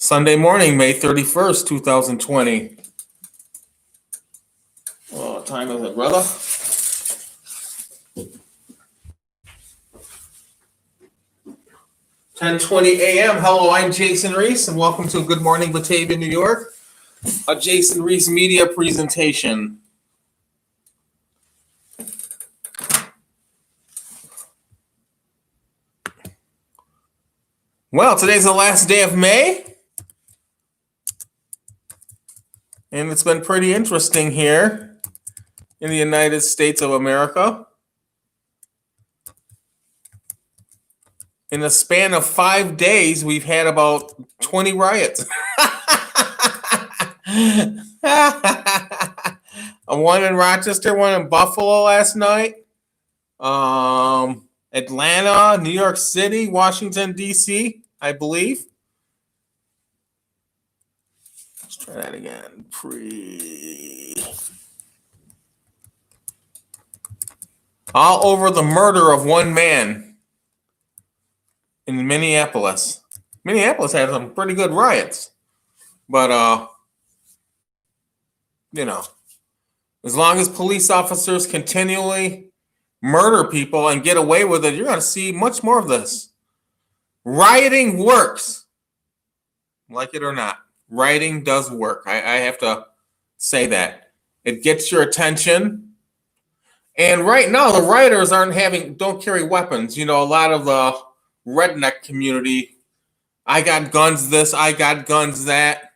Sunday morning, May 31st, 2020. Oh, what time is it, brother? 10:20 a.m. Hello, I'm Jason Reese, and welcome to Good Morning Batavia, New York, a Jason Reese media presentation. Well, today's the last day of May, and it's been pretty interesting here in the United States of America. In the span of 5 days, we've had about 20 riots. One in Rochester, one in Buffalo last night. Atlanta, New York City, Washington, D.C., I believe. Let's try that again. All over the murder of one man in Minneapolis. Minneapolis had some pretty good riots. But, as long as police officers continually murder people and get away with it, you're going to see much more of this. Rioting works. Like it or not. Rioting does work. I have to say that. It gets your attention. And right now, the rioters don't carry weapons. You know, a lot of the redneck community, I got guns this, I got guns that.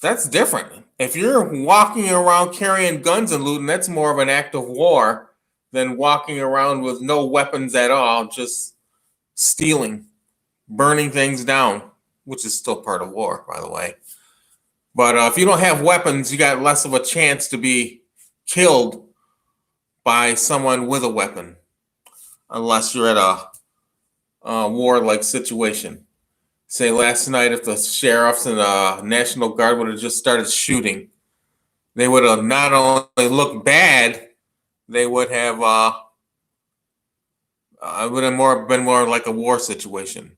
That's different. If you're walking around carrying guns and looting, that's more of an act of war than walking around with no weapons at all, just stealing, burning things down, which is still part of war, by the way. But if you don't have weapons, you got less of a chance to be killed by someone with a weapon, unless you're at a war-like situation. Say last night, if the sheriffs and the National Guard would have just started shooting, they would have not only looked bad, they would have it would have been more like a war situation.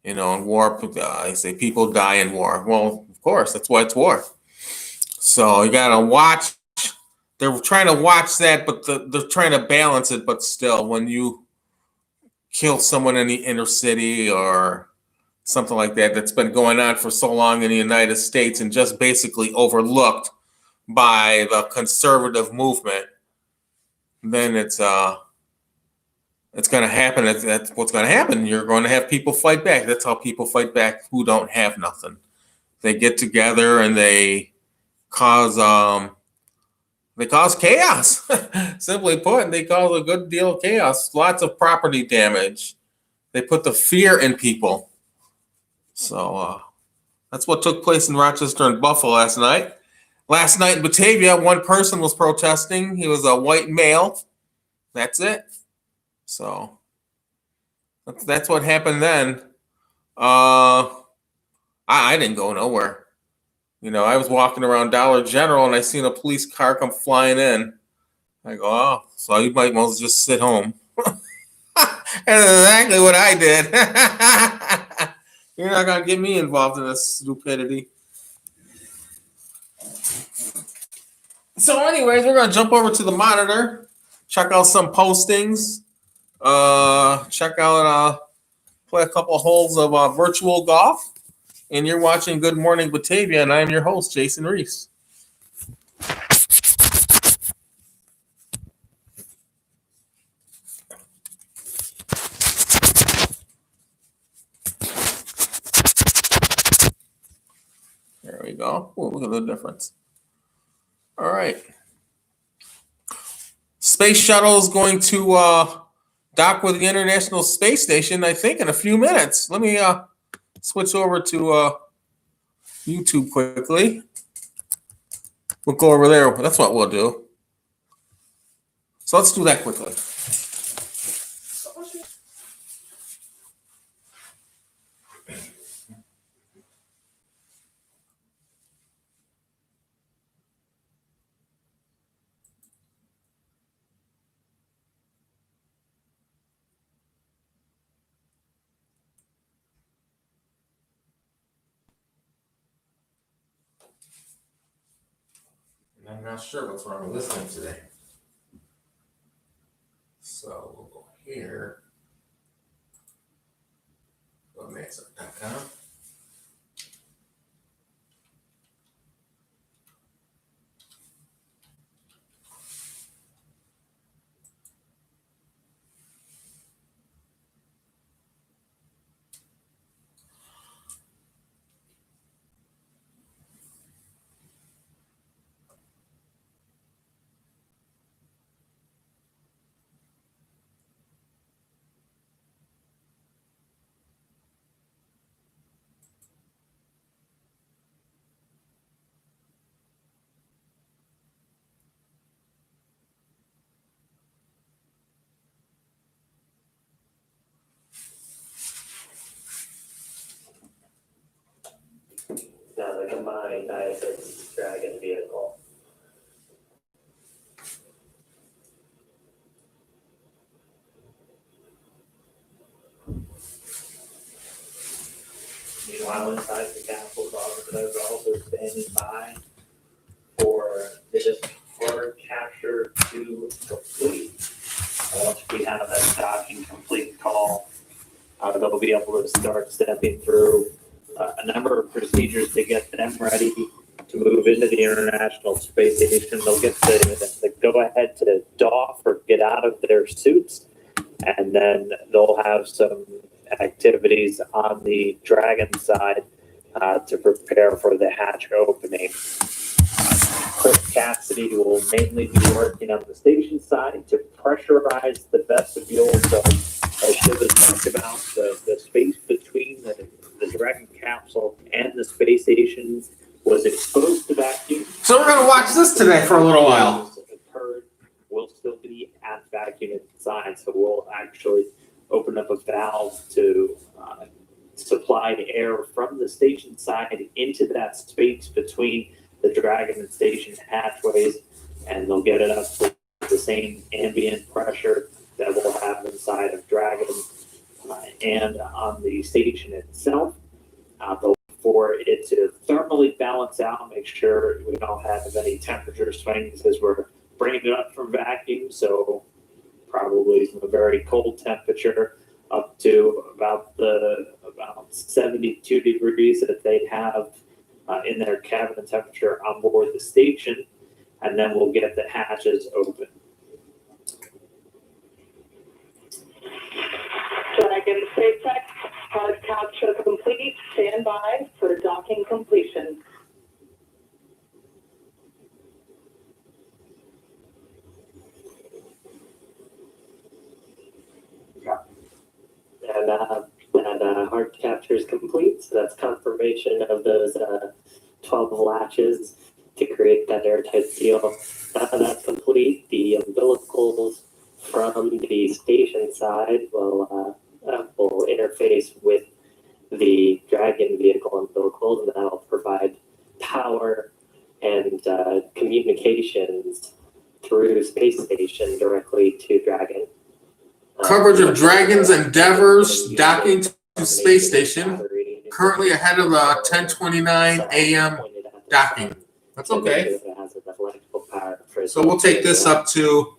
You know, in war, I say people die in war. Well, of course, that's why it's war. So you got to watch. They're trying to watch that, but they're trying to balance it. But still, when you kill someone in the inner city or something like that, that's been going on for so long in the United States and just basically overlooked by the conservative movement, then it's going to happen. That's what's going to happen. You're going to have people fight back. That's how people fight back who don't have nothing. They get together and they cause chaos. Simply put, they cause a good deal of chaos. Lots of property damage. They put the fear in people. So that's what took place in Rochester and Buffalo last night. Last night in Batavia, one person was protesting. He was a white male. That's it. So that's what happened then. I didn't go nowhere. You know, I was walking around Dollar General and I seen a police car come flying in. I go, oh, so you might as well just sit home. That's exactly what I did. You're not going to get me involved in this stupidity. So anyways, we're going to jump over to the monitor, check out some postings, check out, play a couple holes of virtual golf. And you're watching Good Morning Batavia, and I'm your host, Jason Reese. There we go. Ooh, look at the difference. All right. Space shuttle is going to dock with the International Space Station, I think, in a few minutes. Let me switch over to YouTube quickly. We'll go over there. That's what we'll do. So let's do that quickly. I'm not sure what's wrong with this thing today. So we'll go here. Go to Mesa.com. Now the combined ISS Dragon vehicle. Meanwhile, inside the Capitol officers are also standing by for this hard capture to complete. Once we have that docking complete call, they'll be able to start stepping through a number of procedures to get them ready to move into the International Space Station. They'll get the go ahead to doff or get out of their suits, and then they'll have some activities on the Dragon side to prepare for the hatch opening. Chris Cassidy will mainly be working on the station side to pressurize the vestibule. So, as Shiv has talked about, the space between the Dragon capsule and the space station was exposed to vacuum. So we're gonna watch this today for a little while. Will still be at vacuum inside, so we'll actually open up a valve to supply the air from the station side into that space between the Dragon and station hatchways, and they'll get it up to the same ambient pressure that we'll have inside of Dragon and on the station itself. For it to thermally balance out, make sure we don't have any temperature swings as we're bringing it up from vacuum. So probably from a very cold temperature up to about 72 degrees that they have in their cabin temperature on board the station, and then we'll get the hatches open. Dragon Space Tech, hard capture complete. Stand by for docking completion. And hard capture is complete, so that's confirmation of those 12 latches to create that airtight seal. Now that's complete, the umbilicals from the station side will interface with the Dragon vehicle umbilicals, and that'll provide power and communications through space station directly to Dragon. Coverage of Dragon's endeavors docking to space station. Currently ahead of the 10:29 a.m. docking. That's okay. So we'll take this up to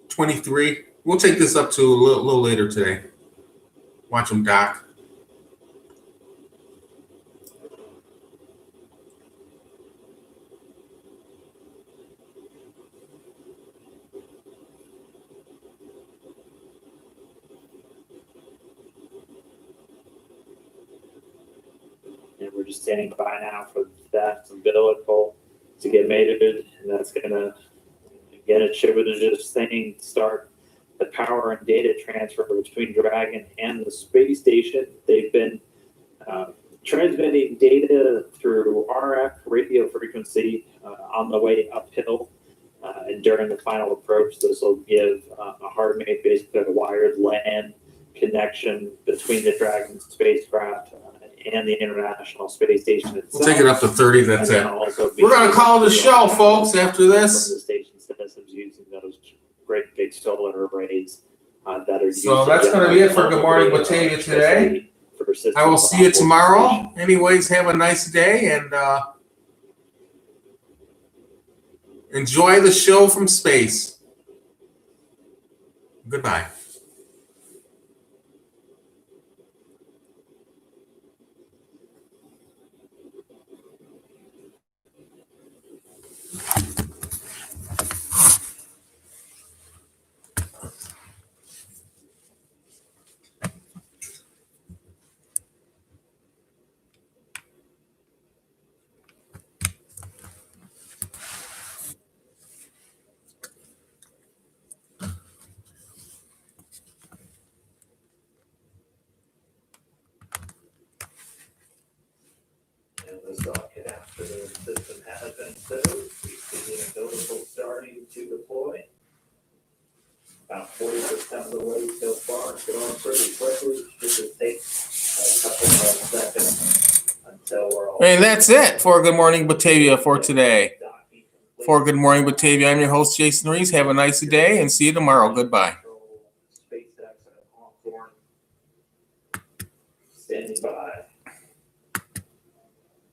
23. We'll take this up to a little later today. Watch them dock. And we're just standing by now for that umbilical to get mated, and that's gonna, again, it should be just saying start the power and data transfer between Dragon and the space station. They've been transmitting data through RF radio frequency on the way uphill, and during the final approach, this will give a hard-made, basically a wired LAN connection between the Dragon spacecraft and the International Space Station itself. We'll take it up to 30. That's it. We're going to call it a show, folks, after this. The station systems using those great big solar arrays that are used. So that's going to be it for Good Morning Batavia today. I will see you tomorrow. Anyways, have a nice day, and Enjoy the show from space. Goodbye. And the socket after the system has been filled, we see the umbilical starting to deploy. About 40% of the way so far, it's going pretty quickly, just take a couple of seconds until we're all. And that's it for Good Morning Batavia for today. For Good Morning Batavia, I'm your host, Jason Reese. Have a nice day and see you tomorrow. Goodbye. SpaceX and Hawthorne standing by.